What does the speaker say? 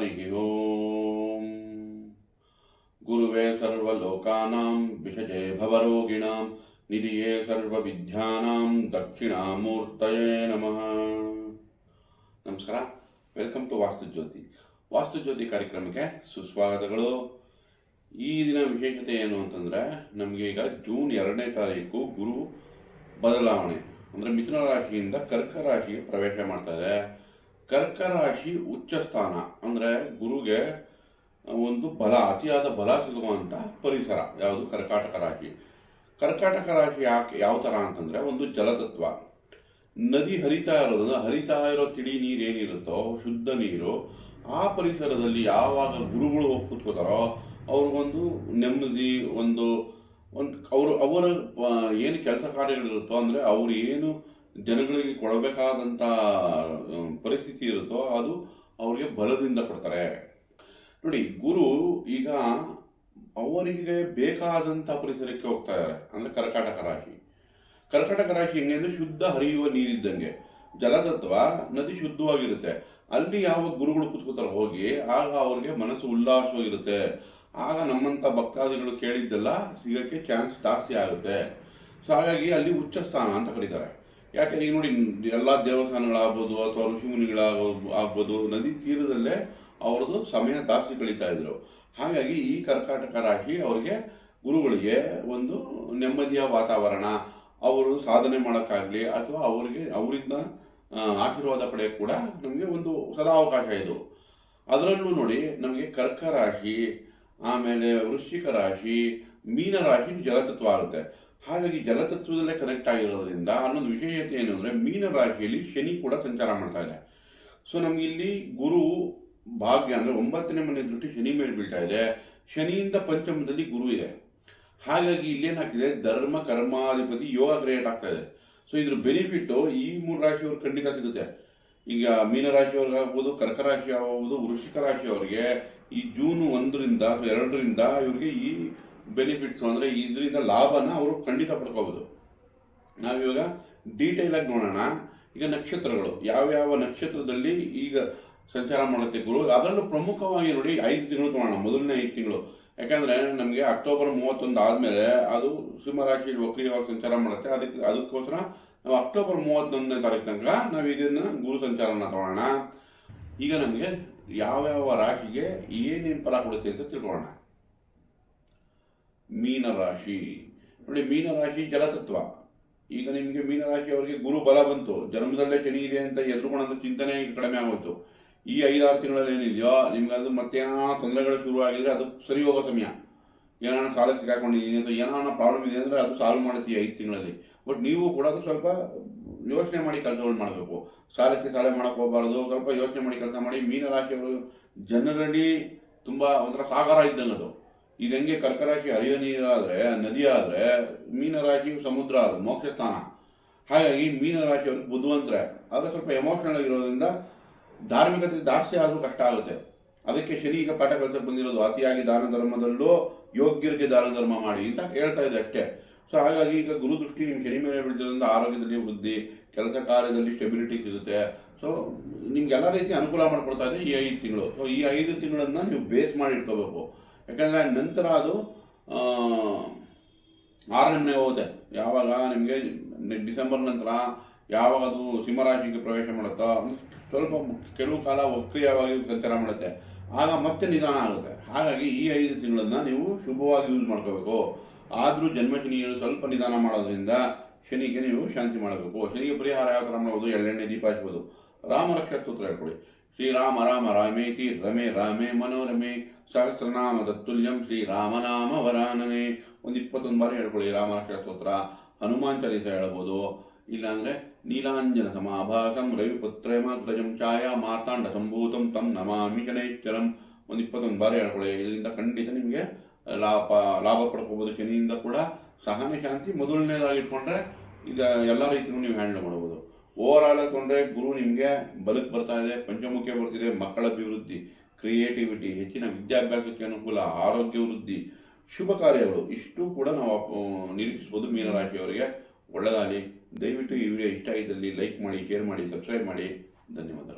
ಹರಿ ಓಂ. ಗುರುವೇ ಸರ್ವಲೋಕಾನಾಂ ವಿಷಜೇ ಭವರೋಗಿಣಾಂ ನಿಧಿಯೇ ಸರ್ವವಿದ್ಯಾನಾಂ ದಕ್ಷಿಣಾಮೂರ್ತಯೇ ನಮಃ. ನಮಸ್ಕಾರ, ವೆಲ್ಕಮ್ ಟು ವಾಸ್ತುಜ್ಯೋತಿ ಕಾರ್ಯಕ್ರಮಕ್ಕೆ ಸುಸ್ವಾಗತಗಳು. ಈ ದಿನ ವಿಶೇಷತೆ ಏನು ಅಂತಂದರೆ, ನಮಗೆ ಈಗ ಜೂನ್ 2ನೇ ತಾರೀಕು ಗುರು ಬದಲಾವಣೆ ಅಂದರೆ ಮಿಥುನ ರಾಶಿಯಿಂದ ಕರ್ಕ ರಾಶಿಗೆ ಪ್ರವೇಶ ಮಾಡ್ತಾರೆ. ಕರ್ಕ ರಾಶಿ ಉಚ್ಚ ಸ್ಥಾನ ಅಂದರೆ ಗುರುಗೆ ಒಂದು ಅತಿಯಾದ ಬಲ ಸಿಗುವಂಥ ಪರಿಸರ ಯಾವುದು? ಕರ್ಕಾಟಕ ರಾಶಿ. ಕರ್ಕಾಟಕ ರಾಶಿ ಯಾವ ಥರ ಅಂತಂದರೆ, ಒಂದು ಜಲತತ್ವ. ನದಿ ಹರಿತಾ ಇರೋ ತಿಳಿ ನೀರು ಏನಿರುತ್ತೋ, ಶುದ್ಧ ನೀರು, ಆ ಪರಿಸರದಲ್ಲಿ ಯಾವಾಗ ಗುರುಗಳು ಹೋಗಿ ಕೂತ್ಕೋತಾರೋ ಅವ್ರಿಗೊಂದು ನೆಮ್ಮದಿ, ಅವರ ಏನು ಕೆಲಸ ಕಾರ್ಯಗಳಿರುತ್ತೋ, ಅಂದರೆ ಅವ್ರು ಏನು ಜನಗಳಿಗೆ ಕೊಡಬೇಕಾದಂಥ ಪರಿಸ್ಥಿತಿ ಇರುತ್ತೋ ಅದು ಅವರಿಗೆ ಬಲದಿಂದ ಕೊಡ್ತಾರೆ. ನೋಡಿ, ಗುರು ಈಗ ಅವರಿಗೆ ಬೇಕಾದಂಥ ಪರಿಸರಕ್ಕೆ ಹೋಗ್ತಾ ಇದ್ದಾರೆ. ಅಂದರೆ ಕರ್ಕಾಟಕ ರಾಶಿ ಹೆಂಗೆ ಅಂದರೆ, ಶುದ್ಧ ಹರಿಯುವ ನೀರಿದ್ದಂಗೆ. ಜಲತತ್ವ, ನದಿ ಶುದ್ಧವಾಗಿರುತ್ತೆ. ಅಲ್ಲಿ ಯಾವ ಗುರುಗಳು ಕೂತ್ಕೋತಾರೆ ಹೋಗಿ, ಆಗ ಅವ್ರಿಗೆ ಮನಸ್ಸು ಉಲ್ಲಾಸವಾಗಿರುತ್ತೆ. ಆಗ ನಮ್ಮಂಥ ಭಕ್ತಾದಿಗಳು ಕೇಳಿದ್ದೆಲ್ಲ ಸಿಗೋಕ್ಕೆ ಚಾನ್ಸ್ ಜಾಸ್ತಿ ಆಗುತ್ತೆ. ಸೊ ಹಾಗಾಗಿ ಅಲ್ಲಿ ಉಚ್ಚ ಸ್ಥಾನ ಅಂತ ಕರೀತಾರೆ. ಯಾಕೆ, ಈಗ ನೋಡಿ, ಎಲ್ಲ ದೇವಸ್ಥಾನಗಳಾಗ್ಬೋದು ಅಥವಾ ಋಷಿಮುನಿಗಳಾಗ್ಬೋದು ನದಿ ತೀರದಲ್ಲೇ ಅವ್ರದ್ದು ಸಮಯ ಜಾಸ್ತಿ ಕಳೀತಾ ಇದ್ರು. ಹಾಗಾಗಿ ಈ ಕರ್ಕಾಟಕ ರಾಶಿ ಅವರಿಗೆ, ಗುರುಗಳಿಗೆ ಒಂದು ನೆಮ್ಮದಿಯ ವಾತಾವರಣ, ಅವರು ಸಾಧನೆ ಮಾಡೋಕ್ಕಾಗಲಿ ಅಥವಾ ಅವರಿಂದ ಆಶೀರ್ವಾದ ಪಡೆಯೋಕ್ಕೆ ಕೂಡ ನಮಗೆ ಒಂದು ಸದಾ ಅವಕಾಶ ಇದು. ಅದರಲ್ಲೂ ನೋಡಿ, ನಮಗೆ ಕರ್ಕ ರಾಶಿ, ಆಮೇಲೆ ವೃಶ್ಚಿಕ ರಾಶಿ, ಮೀನ ರಾಶಿ ಜಲತತ್ವ ಆಗುತ್ತೆ. ಹಾಗಾಗಿ ಜಲತತ್ವದಲ್ಲೇ ಕನೆಕ್ಟ್ ಆಗಿರೋದ್ರಿಂದ ಅನ್ನೊಂದು ವಿಶೇಷತೆ ಏನು ಅಂದರೆ, ಮೀನ ರಾಶಿಯಲ್ಲಿ ಶನಿ ಕೂಡ ಸಂಚಾರ ಮಾಡ್ತಾ ಇದೆ. ಸೊ ನಮ್ಗೆ ಇಲ್ಲಿ ಗುರು ಭಾಗ್ಯ ಅಂದರೆ 9ನೇ ಮನೆ ದೃಷ್ಟಿ ಶನಿ ಮೇಲೆ ಬೀಳ್ತಾ ಇದೆ. ಶನಿಯಿಂದ ಪಂಚಮದಲ್ಲಿ ಗುರು ಇದೆ. ಹಾಗಾಗಿ ಇಲ್ಲೇನಾಗ್ತಿದೆ, ಧರ್ಮ ಕರ್ಮಾಧಿಪತಿ ಯೋಗ ಕ್ರಿಯೇಟ್ ಆಗ್ತಾ ಇದೆ. ಸೊ ಇದ್ರ ಬೆನಿಫಿಟ್ಟು ಈ 3 ರಾಶಿಯವ್ರಿಗೆ ಖಂಡಿತ ಸಿಗುತ್ತೆ. ಈಗ ಮೀನರಾಶಿಯವ್ರಿಗಾಗ್ಬೋದು, ಕರ್ಕ ರಾಶಿ ಆಗ್ಬೋದು, ವೃಶ್ಚಿಕ ರಾಶಿಯವರಿಗೆ ಈ ಜೂನ್ 1ರಿಂದ ಅಥವಾ 2ರಿಂದ ಇವರಿಗೆ ಈ ಬೆನಿಫಿಟ್ಸ್ ಅಂದರೆ ಇದರಿಂದ ಲಾಭನ ಅವರು ಖಂಡಿತ ಪಡ್ಕೋಬೋದು. ನಾವಿವಾಗ ಡೀಟೇಲ್ ಆಗಿ ನೋಡೋಣ. ಈಗ ನಕ್ಷತ್ರಗಳು, ಯಾವ್ಯಾವ ನಕ್ಷತ್ರದಲ್ಲಿ ಈಗ ಸಂಚಾರ ಮಾಡುತ್ತೆ ಗುರು, ಅದರಲ್ಲೂ ಪ್ರಮುಖವಾಗಿ ನೋಡಿ 5 ತಿಂಗಳು ತಗೋಣ. ಮೊದಲನೇ 5 ತಿಂಗಳು, ಯಾಕಂದರೆ ನಮಗೆ ಅಕ್ಟೋಬರ್ 31 ಆದಮೇಲೆ ಅದು ಸಿಂಹರಾಶಿ ವಕ್ರೀಯವಾಗಿ ಸಂಚಾರ ಮಾಡುತ್ತೆ. ಅದಕ್ಕೋಸ್ಕರ ನಾವು ಅಕ್ಟೋಬರ್ 31ನೇ ತಾರೀಕು ತನಕ ನಾವು ಇದನ್ನು ಗುರು ಸಂಚಾರನ ತಗೋಣ. ಈಗ ನಮಗೆ ಯಾವ್ಯಾವ ರಾಶಿಗೆ ಏನೇನು ಫಲ ಕೊಡುತ್ತೆ ಅಂತ ತಿಳ್ಕೊಳ್ಳೋಣ. ಮೀನರಾಶಿ ನೋಡಿ, ಮೀನರಾಶಿ ಜಲತತ್ವ. ಈಗ ನಿಮಗೆ ಮೀನರಾಶಿಯವರಿಗೆ ಗುರು ಬಲ ಬಂತು, ಜನ್ಮದಲ್ಲೇ ಶನಿ ಇದೆ ಅಂತ ಎದುರುಕೊಳ್ಳೋಂಥ ಚಿಂತನೆ ಕಡಿಮೆ ಆಗೋಯ್ತು. ಈ 5-6 ತಿಂಗಳಲ್ಲಿ ಏನಿದೆಯೋ ನಿಮ್ಗೆ ಅದು ಮತ್ತೇನೋ ತೊಂದರೆಗಳು ಶುರುವಾಗಿದ್ರೆ ಅದು ಸರಿ ಹೋಗೋ ಸಮಯ. ಏನಾನ ಸಾಲಕ್ಕೆ ಹಾಕೊಂಡಿದ್ದೀನಿ ಅಥವಾ ಏನಾನ ಪ್ರಾಬ್ಲಮ್ ಇದೆ ಅಂದರೆ ಅದು ಸಾಲ್ವ್ ಮಾಡುತ್ತೆ 5 ತಿಂಗಳಲ್ಲಿ. ಬಟ್ ನೀವು ಕೂಡ ಅದು ಸ್ವಲ್ಪ ಯೋಚನೆ ಮಾಡಿ ಕೆಲಸಗಳು ಮಾಡಬೇಕು. ಸಾಲ ಮಾಡೋಕ್ಕೆ ಹೋಗಬಾರ್ದು, ಸ್ವಲ್ಪ ಯೋಚನೆ ಮಾಡಿ ಕೆಲಸ ಮಾಡಿ. ಮೀನರಾಶಿಯವರು ಜನರಲಿ ತುಂಬ ಒಂಥರ ಸಾಗರ ಇದ್ದಂಗೆ ಅದು. ಇದು ಹೆಂಗೆ ಕರ್ಕರಾಶಿ ಹರಿಯೋ ನೀರಾದರೆ, ನದಿ ಆದರೆ, ಮೀನರಾಶಿ ಸಮುದ್ರ ಅದು ಮೋಕ್ಷ ಸ್ಥಾನ. ಹಾಗಾಗಿ ಮೀನರಾಶಿಯವ್ರಿಗೆ ಬುದ್ಧಿವಂತರೆ, ಆದರೆ ಸ್ವಲ್ಪ ಎಮೋಷನಲ್ ಆಗಿರೋದ್ರಿಂದ ಧಾರ್ಮಿಕತೆ ಜಾಸ್ತಿ ಆದರೂ ಕಷ್ಟ ಆಗುತ್ತೆ. ಅದಕ್ಕೆ ಶನಿ ಈಗ ಪಾಠ ಕಲಿಸಕ್ಕೆ ಬಂದಿರೋದು, ಅತಿಯಾಗಿ ದಾನ ಧರ್ಮದಲ್ಲೂ ಯೋಗ್ಯರಿಗೆ ದಾನ ಧರ್ಮ ಮಾಡಿ ಅಂತ ಹೇಳ್ತಾ ಇದೆ ಅಷ್ಟೇ. ಸೊ ಹಾಗಾಗಿ ಈಗ ಗುರು ದೃಷ್ಟಿ ನಿಮ್ಮ ಶನಿ ಮೇಲೆ ಬೀಳ್ತಿರೋದ್ರಿಂದ ಆರೋಗ್ಯದಲ್ಲಿ ವೃದ್ಧಿ, ಕೆಲಸ ಕಾರ್ಯದಲ್ಲಿ ಸ್ಟೆಬಿಲಿಟಿ ಸಿಗುತ್ತೆ. ಸೊ ನಿಮ್ಗೆಲ್ಲ ರೀತಿ ಅನುಕೂಲ ಮಾಡಿಕೊಡ್ತಾ ಇದೆ ಈ 5 ತಿಂಗಳು. ಸೊ ಈ 5 ತಿಂಗಳನ್ನು ನೀವು ಬೇಸ್ ಮಾಡಿ ಇಟ್ಕೋಬೇಕು. ಯಾಕಂದರೆ ನಂತರ ಅದು 6ನೇ ಮನೆಗೆ ಹೋಗುತ್ತೆ. ಯಾವಾಗ ನಿಮಗೆ ಡಿಸೆಂಬರ್ ನಂತರ ಯಾವಾಗ ಅದು ಸಿಂಹರಾಶಿಗೆ ಪ್ರವೇಶ ಮಾಡುತ್ತೋ, ಸ್ವಲ್ಪ ಕೆಲವು ಕಾಲ ವಕ್ರೀಯವಾಗಿ ಸಂಚಾರ ಮಾಡುತ್ತೆ, ಆಗ ಮತ್ತೆ ನಿಧಾನ ಆಗುತ್ತೆ. ಹಾಗಾಗಿ ಈ 5 ತಿಂಗಳನ್ನು ನೀವು ಶುಭವಾಗಿ ಯೂಸ್ ಮಾಡ್ಕೋಬೇಕು. ಆದರೂ ಜನ್ಮಶನಿಯನ್ನು ಸ್ವಲ್ಪ ನಿಧಾನ ಮಾಡೋದ್ರಿಂದ ಶನಿಗೆ ನೀವು ಶಾಂತಿ ಮಾಡಬೇಕು. ಶನಿಗೆ ಪರಿಹಾರ ಯಾವ ಥರ ಮಾಡೋದು? ಎಳ್ಳೆಣ್ಣೆ ದೀಪ ಹಚ್ಬೋದು. ರಾಮರಕ್ಷಾ ಸ್ತೋತ್ರ ಹೇಳ್ಕೊಳ್ಳಿ. ಶ್ರೀರಾಮ ರಾಮ ರಾಮೇತಿ ರಮೇ ರಾಮೇ ಮನೋರಮೆ ಸಹಸ್ರನಾಮ ತತ್ತುಲ್ಯಂ ಶ್ರೀರಾಮನಾಮ ವರಾನನೆ. ಒಂದು 21 ಬಾರಿ ಹೇಳ್ಕೊಳ್ಳಿ ರಾಮರಕ್ಷಾ ಸ್ತೋತ್ರ. ಹನುಮಾನ್ ಚಾಲೀಸ ಹೇಳ್ಬೋದು. ಇಲ್ಲಾಂದರೆ ನೀಲಾಂಜನ ಸಮಾಭಾಸಂ ರವಿಪುತ್ರೇಮಾಗ್ರಜಂ ಛಾಯಾ ಮಾರ್ತಾಂಡ ಸಂಭೂತಂ ತಂ ನಮಾಮಿ ಶನೈಶ್ಚರಂ. ಒಂದು 21 ಬಾರಿ ಹೇಳ್ಕೊಳ್ಳಿ. ಇದರಿಂದ ಖಂಡಿತ ನಿಮಗೆ ಲಾಭ ಪಡ್ಕೋಬೋದು. ಶನಿಯಿಂದ ಕೂಡ ಸಹನೆ ಶಾಂತಿ ಮೊದಲನೇದಾಗಿ ಇಟ್ಕೊಂಡ್ರೆ ಇದು ಎಲ್ಲ ರೀತಿಯೂ ನೀವು ಹ್ಯಾಂಡಲ್ ಮಾಡ್ಬೋದು. ಓವರಾಲ್ ಆಗಿ ತೊಗೊಂಡ್ರೆ ಗುರು ನಿಮಗೆ ಬಲಕ್ಕೆ ಬರ್ತಾ ಇದೆ, ಪಂಚಮುಖಿ ಬರ್ತಿದೆ, ಮಕ್ಕಳ ಅಭಿವೃದ್ಧಿ, ಕ್ರಿಯೇಟಿವಿಟಿ, ಹೆಚ್ಚಿನ ವಿದ್ಯಾಭ್ಯಾಸಕ್ಕೆ ಅನುಕೂಲ, ಆರೋಗ್ಯ ವೃದ್ಧಿ, ಶುಭ ಕಾರ್ಯಗಳು ಇಷ್ಟು ಕೂಡ ನಾವು ನಿರೀಕ್ಷಿಸ್ಬೋದು. ಮೀನರಾಶಿಯವರಿಗೆ ಒಳ್ಳೆಯದಾಗಲಿ. ದಯವಿಟ್ಟು ಈ ವಿಡಿಯೋ ಇಷ್ಟ ಆಗಿದ್ದಲ್ಲಿ ಲೈಕ್ ಮಾಡಿ, ಶೇರ್ ಮಾಡಿ, ಸಬ್ಸ್ಕ್ರೈಬ್ ಮಾಡಿ. ಧನ್ಯವಾದ.